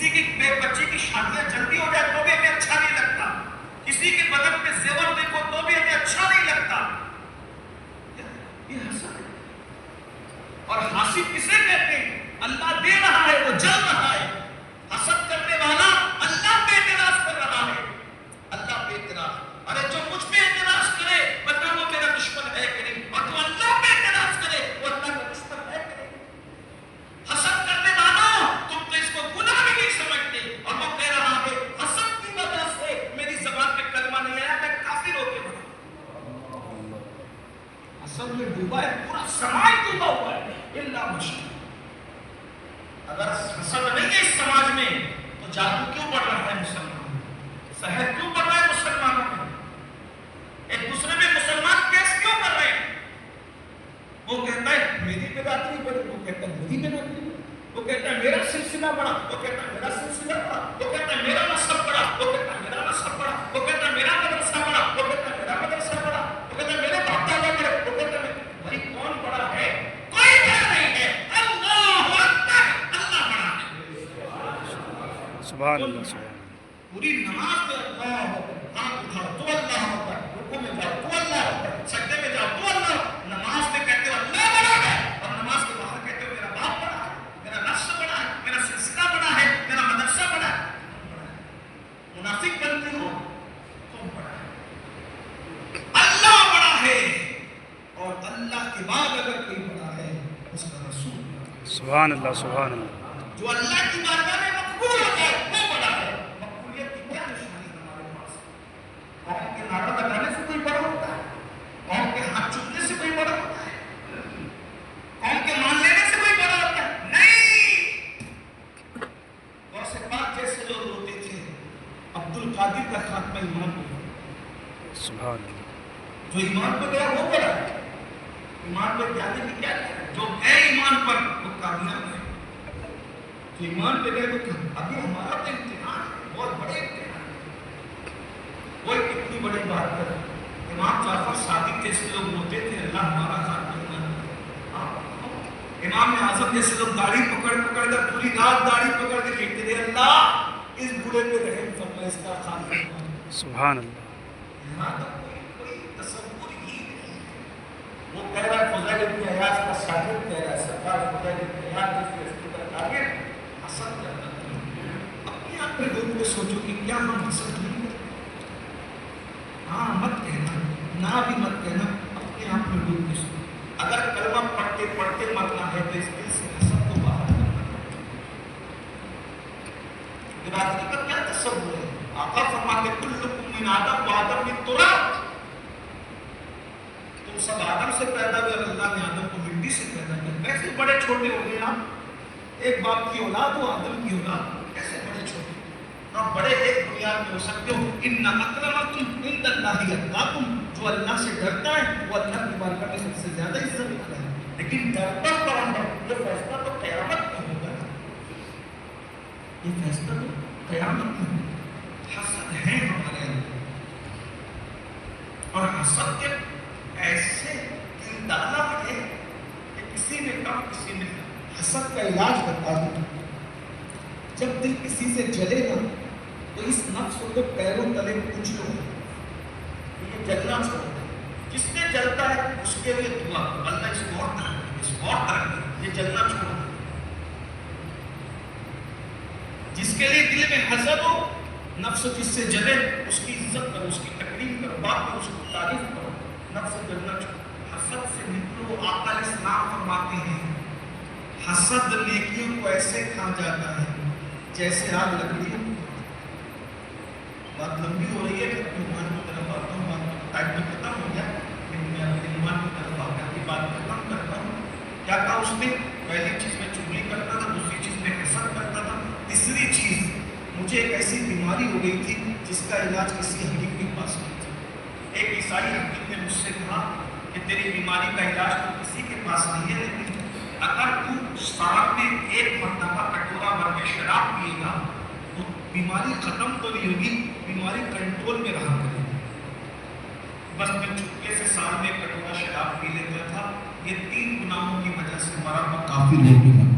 کسی کی بچی کی شادیاں جلدی ہو جائے تو بھی ہمیں اچھا نہیں لگتا، کسی کے بدن پہ زیور دیکھو تو بھی ہمیں اچھا نہیں لگتا. یہ حسد ہے. اور حاسد کسے کہتے ہیں؟ اللہ دے رہا ہے وہ جل رہا ہے، حسد کرنے والا اللہ پہ اعتراض کر رہا ہے. اللہ پہ اعتراض، ارے جو مجھ پہ اعتراض کرے بتا وہ میرا دشمن ہے کہ نہیں، اور جو اللہ پہ اعتراض کرے وہ اللہ کا دشمن ہے کہ نہیں. حسد کرنے والوں تم تو اس کو گناہ بھی نہیں سمجھتے، اور وہ کہہ رہا ہے حسد کی وجہ سے میری زبان پہ کلمہ نہیں آیا، میں کافر ہو کے بنا. حسد میں ڈوبا ہے پورا سماج، ڈوبا ہوا ہے الا مشکل. اگر حسد نہیں ہے اس سماج میں تو جادو کیوں بڑھ رہا ہے مسلمان، سحر کیوں بڑھ رہا ہے مسلمانوں میں، ایک دوسرے میں مسلمان کیس کیوں کر رہے ہیں. وہ کہتا ہے میری برادری بڑی، وہ کہتا ہے میری برادری، وہ کہتا ہے میرا سلسلہ بڑا، وہ کہتا ہے میرا سلسلہ بڑا، وہ کہتا ہے میرا نسب بڑا، وہ کہتا ہے میرا نسب بڑا، وہ کہتا ہے میرا مدرسہ بڑا، وہ کہتا ہے میرا مدرسہ بڑا، وہ کہتا ہے میرے باپ دادا بڑے، وہ کہتا ہے بھائی کون بڑا ہے؟ کوئی بڑا نہیں ہے، اللہ اکبر، اللہ بڑا ہے. سبحان اللہ سبحان اللہ. پوری نماز میں اللہ ہاتھ اٹھاؤ تو اللہ اکبر، رکوع میں جاؤ تو اللہ اکبر، سجدے میں جاؤ تو اللہ. نماز میں کہتے ہو اللہ بڑا ہے، اور نماز کے باہر کہتے ہو میرا باپ بڑا ہے، میرا نسل بڑا ہے، میرا سلسلہ بڑا ہے، میرا مدرسہ بڑا ہے. منافق بنتے ہو تم بڑا ہے. اللہ بڑا ہے، اور اللہ کے بعد اگر کوئی بڑا ہے اس کا رسول بڑا ہے. سبحان اللہ سبحان اللہ. جو اللہ کی بارگاہ میں مقبول ہو جائے وہ بڑا ہے. مقبولیت کی کیا نشانی ہے ہمارے پاس؟ قوم کے نعرہ لگانے سے کوئی بڑا ہوتا ہے؟ قوم کے ہاتھ چومنے سے کوئی بڑا ہوتا ہے؟ قوم کے مان لینے سے کوئی بڑا ہوتا ہے؟ نہیں. غوث پاک جیسے لوگ روتے تھے، عبد القادر کا خاتمہ ایمان پہ ہوا. سبحان اللہ. جو ایمان پہ گیا وہ بڑا ہے. ایمان پہ جانے کی کیا ہے؟ جو ہے ایمان پر وہ کامیاب ہے. جو ایمان پہ گئے تو ابھی ہمارا تو امتحان ہے، بہت بڑے امتحان ہے. وہ کتنی بڑی بات ہے. امام جعفر صادق جیسے لوگ روتے تھے اللہ ہمارا خاتمہ ایمان. امام اعظم جیسے لوگ داڑھی پکڑ پکڑ کر پوری رات داڑھی پکڑ کے کہتے تھے اللہ اس بوڑھے پہ رحم فرما، اس کا خاتمہ ایمان. سبحان اللہ. یہاں تک کوئی تصور ہی نہیں. وہ کہہ رہا ہے فضیل بن عیاض کا شاگرد کہہ رہا ہے سرکار فضیل بن عیاض جس فیصلے کا شاگرد حسد کرنا نہیں. اپنے آپ پہ ڈوب کے سوچو کہ کیا ہم حسد نہیں کرتے؟ ہاں مت کہنا، نہ بھی مت کہنا، اپنے آپ میں ڈوب کے سوچو. اگر کلمہ پڑھتے پڑھتے مرنا ہے تو اس دل سے حسد کو باہر کرنا. برادری کا کیا تصور ہے؟ آقا فرماتے کلکم من آدم و آدم من تراب. تم سب آدم سے پیدا ہوئے اور اللہ نے آدم کو مٹی سے پیدا کیا. کیسے بڑے چھوٹے ہو گئے آپ؟ ایک باپ کی اولاد ہو، آدم کی اولاد، کیسے بڑے چھوٹے؟ آپ بڑے ایک بنیاد میں ہو سکتے ہو. ان اکرمکم عند اللہ اتقاکم. جو اللہ سے ڈرتا ہے وہ اللہ کی بارگاہ میں سب سے زیادہ عزت والا ہے. لیکن ڈرتا کون ہے؟ یہ فیصلہ تو قیامت میں ہوگا. یہ فیصلہ تو قیامت میں ہوگا. حسد ہے ہمارے اندر، اور حسد کے ایسے دل ڈالا ہے کہ کسی نے کم کسی نے کم. حسد کا علاج بتا دوں. جب دل کسی سے جلے نا تو اس نفس کو پیروں تلے کچھ لو، یہ جلنا چھوڑ. جس نے جلتا ہے اس کے لیے دعا اللہ اس کو اور ترقی، اس کو اور ترقی. یہ جلنا چھوڑ. جس کے لیے دل میں حسد ہو، نفس جس سے جلے اس کی عزت کرو، اس کی تکریم کرو، بات کرو، اس کو تعریف کرو. نفس جلنا چھوڑ. حسد سے نکلو. آقا علیہ السلام فرماتے ہیں حسد نیکیوں کو ایسے کھا جاتا ہے جیسے آگ لکڑیوں کو. بات لمبی ہو رہی ہے کہ ایمان کی طرف آتا ہوں. بات ٹائم میں ختم ہو گیا لیکن میں اپنے ایمان کی طرف آ کر کی بات ختم کرتا ہوں. کیا کہا اس نے؟ پہلی چیز میں چغلی کرتا تھا، دوسری چیز میں حسد کرتا تھا، تیسری چیز مجھے ایک ایسی بیماری ہو گئی تھی جس کا علاج کسی حکیم کے پاس نہیں تھا. ایک عیسائی حکیم نے مجھ سے کہا کہ تیری بیماری کا علاج تو کسی کے پاس نہیں ہے، لیکن اگر تو سال میں ایک مرتبہ کٹورا بھر کے شراب پیے گا تو بیماری ختم تو نہیں ہوگی، بیماری کنٹرول میں رہا کرے گی. بس میں چپکے سے سال میں کٹورا شراب پی لیتا تھا. یہ 3 گناہوں کی وجہ سے ہمارا کافر ہو گیا.